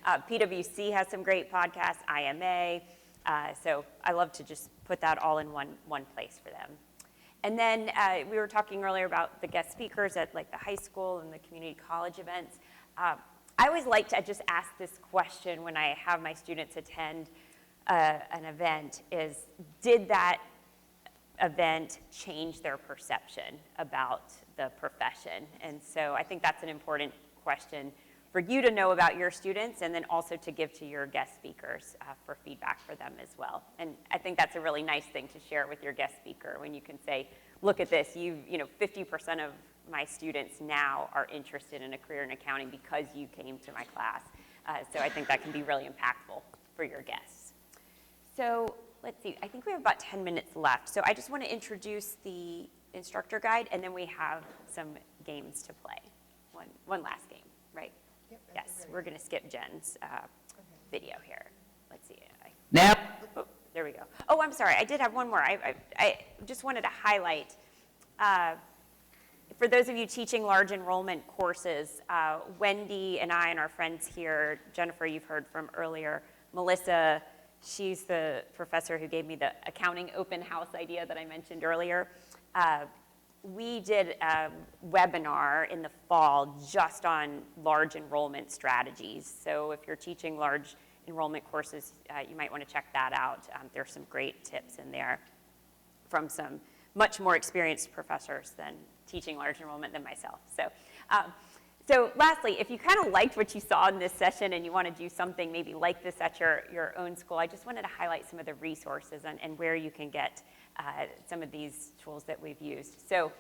PwC has some great podcasts, IMA. So I love to just put that all in one place for them. And then we were talking earlier about the guest speakers at like the high school and the community college events. I always like to just ask this question when I have my students attend an event is, did that event change their perception about the profession? And so I think that's an important question for you to know about your students, and then also to give to your guest speakers for feedback for them as well. And I think that's a really nice thing to share with your guest speaker when you can say, look at this, 50% of my students now are interested in a career in accounting because you came to my class. So I think that can be really impactful for your guests. So let's see, I think we have about 10 minutes left. So I just want to introduce the instructor guide, and then we have some games to play. One last game, right? Yep, Yes, we're going to skip Jen's video here. Let's see. Now, Oh, there we go. Oh, I'm sorry, I did have one more. I just wanted to highlight, for those of you teaching large enrollment courses, Wendy and I and our friends here, Jennifer, you've heard from earlier, Melissa, she's the professor who gave me the accounting open house idea that I mentioned earlier. We did a webinar in the fall just on large enrollment strategies. So if you're teaching large enrollment courses, you might want to check that out. There's some great tips in there from some much more experienced professors than teaching large enrollment than myself. So lastly, if you kind of liked what you saw in this session and you want to do something maybe like this at your own school, I just wanted to highlight some of the resources and where you can get some of these tools that we've used. So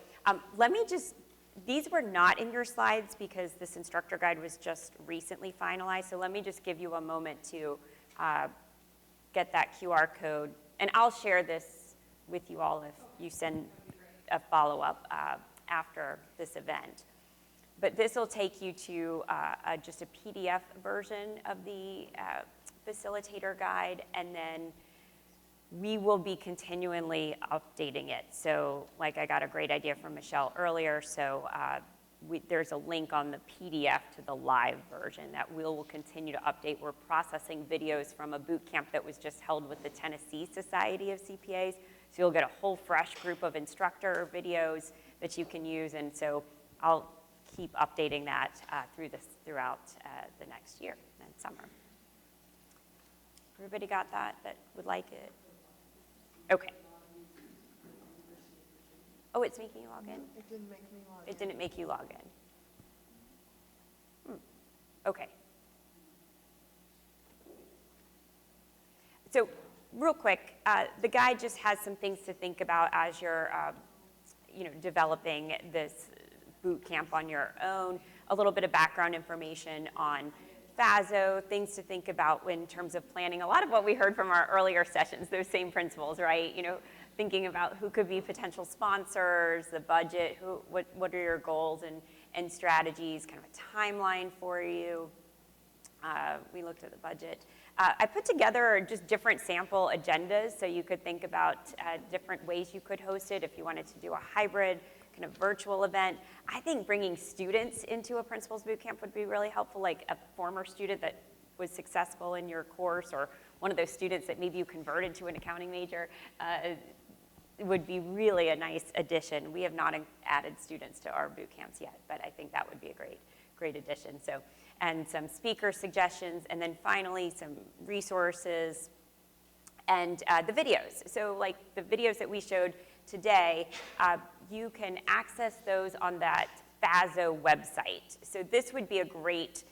these were not in your slides because this instructor guide was just recently finalized. So let me just give you a moment to get that QR code. And I'll share this with you all if you send a follow-up after this event. But this will take you to just a PDF version of the facilitator guide, and then we will be continually updating it. So like I got a great idea from Michelle earlier, so there's a link on the PDF to the live version that we'll continue to update. We're processing videos from a boot camp that was just held with the Tennessee Society of CPAs. So you'll get a whole fresh group of instructor videos that you can use, and so I'll keep updating that throughout the next year and summer. Everybody got that would like it? Okay. Oh, it's making you log in? It didn't make me log in. It didn't make you log in. Okay. So real quick, the guide just has some things to think about as you're developing this boot camp on your own, a little bit of background information on FASO, things to think about in terms of planning. A lot of what we heard from our earlier sessions, those same principles, right? Thinking about who could be potential sponsors, the budget, what are your goals and strategies, kind of a timeline for you. We looked at the budget. I put together just different sample agendas so you could think about different ways you could host it if you wanted to do a hybrid kind of virtual event. I think bringing students into a principal's boot camp would be really helpful, like a former student that was successful in your course, or one of those students that maybe you converted to an accounting major. Would be really a nice addition. We have not added students to our boot camps yet, but I think that would be a great addition. So, and some speaker suggestions, and then finally some resources and the videos. So like the videos that we showed today, you can access those on that FASO website. So this would be a great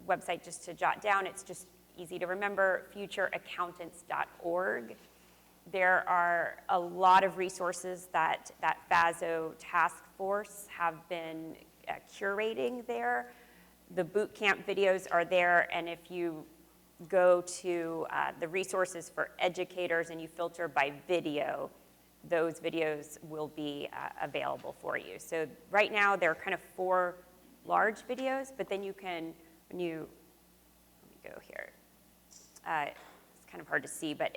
website just to jot down. It's just easy to remember, futureaccountants.org. There are a lot of resources that FASO task force have been curating there. The boot camp videos are there, and if you go to the resources for educators and you filter by video, those videos will be available for you. So right now there are kind of 4 large videos, but then you can, let me go here. It's kind of hard to see, but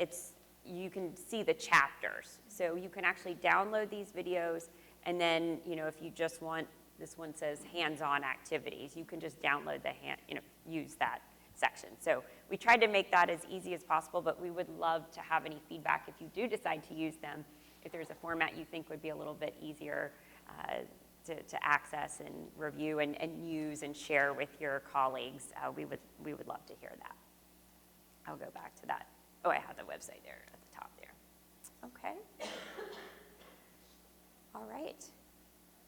you can see the chapters. So you can actually download these videos, and then, if you just want, this one says hands-on activities, you can just download use that section. So we tried to make that as easy as possible, but we would love to have any feedback if you do decide to use them. If there's a format you think would be a little bit easier to access and review and use and share with your colleagues, we would love to hear that. I'll go back to that. Oh, I have the website there at the top there. Okay. All right.